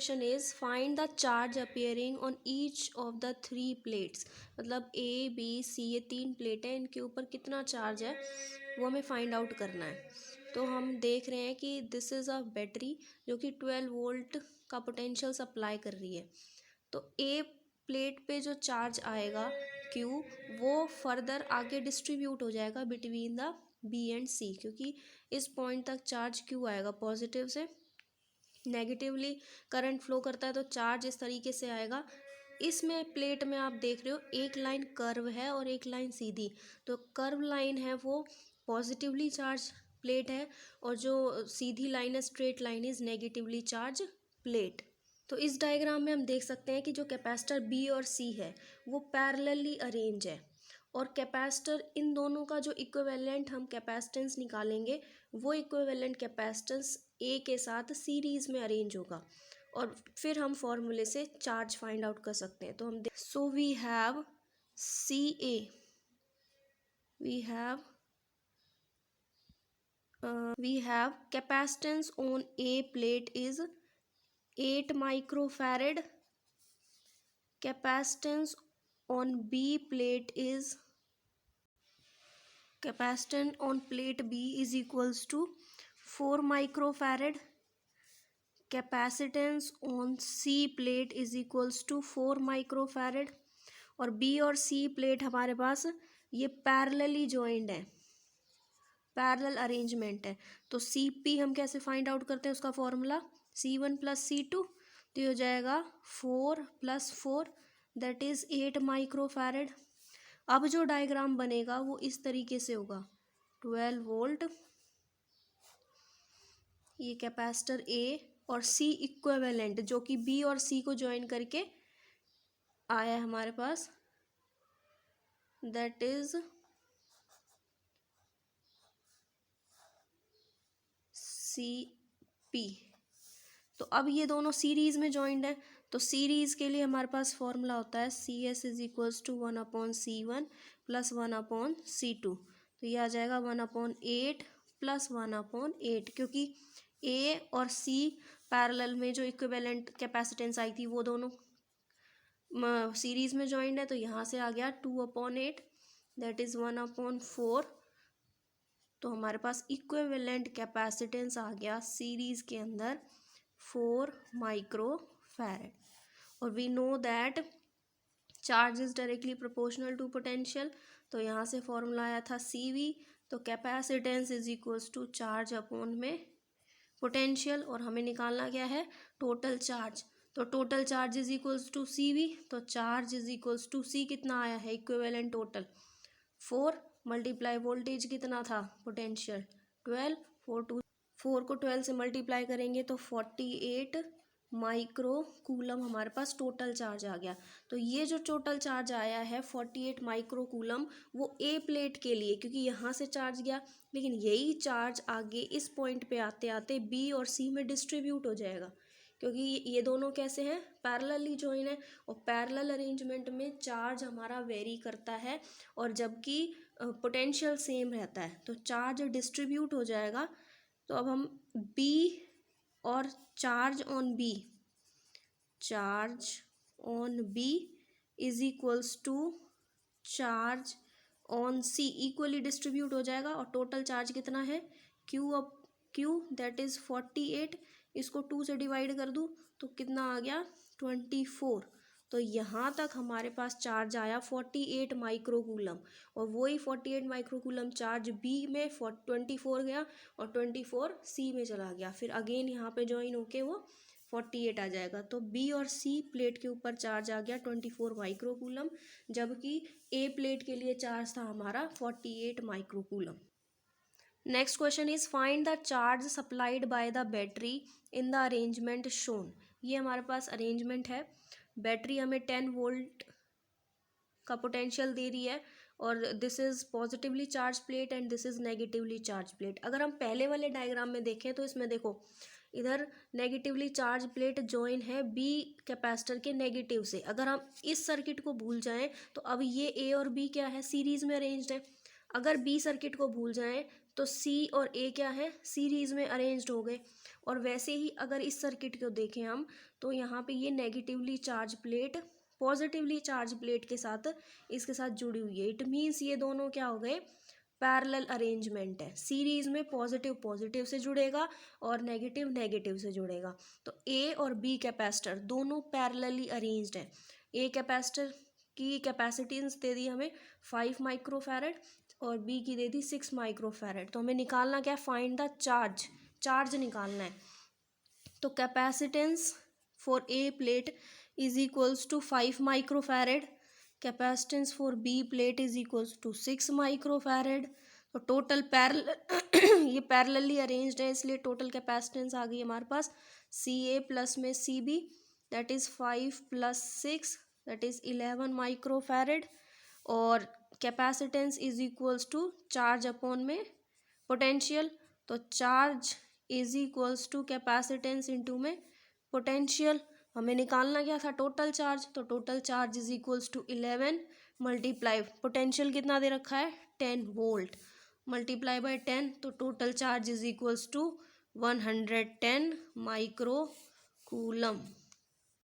Question is find the charge appearing on each of the three plates. मतलब A B C ये तीन plate हैं, इनके ऊपर कितना चार्ज है वो हमें फाइंड आउट करना है। तो हम देख रहे हैं कि दिस इज़ अ बैटरी जो कि 12 वोल्ट का पोटेंशियल सप्लाई कर रही है। तो ए प्लेट पे जो चार्ज आएगा क्यू, वो फर्दर आगे डिस्ट्रीब्यूट हो जाएगा बिटवीन द बी एंड सी, क्योंकि इस पॉइंट तक चार्ज क्यू आएगा पॉजिटिव से, नेगेटिवली करंट फ्लो करता है तो चार्ज इस तरीके से आएगा। इसमें प्लेट में आप देख रहे हो एक लाइन कर्व है और एक लाइन सीधी, तो कर्व लाइन है वो पॉजिटिवली चार्ज प्लेट है और जो सीधी लाइन है straight line is negatively charge plate. तो इस डायग्राम में हम देख सकते हैं कि जो कैपेसिटर बी और सी है वो पैरेलली अरेंज है, और कैपेसिटर इन दोनों का जो इक्विवेलेंट हम कैपेसिटेंस निकालेंगे वो इक्विवेलेंट कैपेसिटेंस ए के साथ सीरीज में अरेंज होगा, और फिर हम फॉर्मूले से चार्ज फाइंड आउट कर सकते हैं। तो हम so we have C A, we have capacitance on A plate is 8 microfarad, capacitance on B plate is capacitance on plate B is equals to 4 microfarad, capacitance on C plate is equals to 4 microfarad। और B और C plate हमारे पास ये parallelly joined है, parallel arrangement है। तो CP हम कैसे find out करते हैं, उसका फॉर्मूला C1 + C2, तो ये हो जाएगा 4 + 4 दैट इज़ 8 माइक्रोफैरड। अब जो डायग्राम बनेगा वो इस तरीके से होगा, 12 वोल्ट, ये कैपेसिटर A और C इक्विवेलेंट जो कि B और C को ज्वाइन करके आया है हमारे पास, दैट इज CP। तो अब ये दोनों सीरीज में जॉइंड है, तो सीरीज के लिए हमारे पास फॉर्मूला होता है CS is equals to 1/C1 + 1/C2। तो ये आ जाएगा 1/8 + 1/8, क्योंकि A और C पैरेलल में जो इक्विवेलेंट कैपेसिटेंस आई थी वो दोनों सीरीज में जॉइंड है, तो यहाँ से आ गया 2/8 दैट इज़ 1/4। तो हमारे पास इक्विवेलेंट कैपेसिटेंस आ गया सीरीज के अंदर 4 माइक्रोफैरड। और we know that charge is directly proportional to potential, तो यहाँ से फॉर्मूला आया था CV, तो capacitance is equals to charge upon में पोटेंशियल, और हमें निकालना क्या है, टोटल चार्ज। तो total charge is equals to CV, तो charge is equals to C कितना आया है इक्विवेलेंट टोटल 4 मल्टीप्लाई वोल्टेज कितना था पोटेंशियल 12, 4 को 12 से मल्टीप्लाई करेंगे तो 48 माइक्रो कूलम हमारे पास टोटल चार्ज आ गया। तो ये जो टोटल चार्ज आया है 48 माइक्रो कूलम वो ए प्लेट के लिए, क्योंकि यहाँ से चार्ज गया, लेकिन यही चार्ज आगे इस पॉइंट पे आते आते बी और सी में डिस्ट्रीब्यूट हो जाएगा, क्योंकि ये दोनों कैसे हैं, पैरेलली जॉइन है, और पैरेलल अरेंजमेंट में चार्ज हमारा वेरी करता है, और जबकि पोटेंशियल सेम रहता है तो चार्ज डिस्ट्रीब्यूट हो जाएगा। तो अब हम B और charge on B is equals to charge on C equally distribute हो जाएगा, और टोटल चार्ज कितना है Q दैट इज़ 48, इसको 2 से डिवाइड कर दूँ तो कितना आ गया 24। तो यहाँ तक हमारे पास चार्ज आया 48 माइक्रोकूलम, और वही 48 माइक्रोकूलम चार्ज B में 24 गया और 24 C में चला गया, फिर अगेन यहाँ पे ज्वाइन होके वो 48 आ जाएगा। तो B और C प्लेट के ऊपर चार्ज आ गया 24 माइक्रोकूलम, जबकि A प्लेट के लिए चार्ज था हमारा 48 microcoulomb. Next question is find the charge supplied by the battery in the arrangement shown. ये हमारे पास अरेंजमेंट है, बैटरी हमें 10 वोल्ट का पोटेंशियल दे रही है, और this is positively charge plate and this is negatively charge plate. अगर हम पहले वाले डायग्राम में देखें तो इसमें देखो इधर नेगेटिवली चार्ज प्लेट जॉइन है B कैपेसिटर के नेगेटिव से। अगर हम इस सर्किट को भूल जाएं तो अब ये A और B क्या है, सीरीज में अरेंज्ड है। अगर B सर्किट को भूल जाएं तो सी और ए क्या है, सीरीज में अरेंज्ड हो गए। और वैसे ही अगर इस सर्किट को देखें हम, तो यहाँ पे ये negatively charge plate positively charge plate के साथ इसके साथ जुड़ी हुई है। इट मीन्स ये दोनों क्या हो गए, पैरेलल अरेंजमेंट है। सीरीज में पॉजिटिव पॉजिटिव से जुड़ेगा और नेगेटिव नेगेटिव से जुड़ेगा। तो ए और बी कैपेसिटर दोनों पैरेलली अरेंज्ड है। ए कैपेसिटर की कैपेसिटेंस दे दी हमें 5 माइक्रोफैरड और बी की दे दी 6 माइक्रोफैरड। तो हमें निकालना क्या है, फाइंड द चार्ज, चार्ज निकालना है। तो capacitance for A plate is equals to 5 microfarad, capacitance for B plate is equals to 6 microfarad. तो टोटल पैरेलल ये पैरेलली अरेंज्ड है, इसलिए टोटल कैपेसिटेंस आ गई हमारे पास सी ए प्लस में C B, that is 5 plus 6 that is 11 microfarad. और capacitance is equals to charge upon में potential. तो charge is equals to capacitance into में पोटेंशियल। हमें निकालना क्या था, टोटल चार्ज। तो total charge is equals to 11 multiply potential कितना दे रखा है 10 वोल्ट मल्टीप्लाई बाय 10। तो total charge is equals to 110 micro coulomb.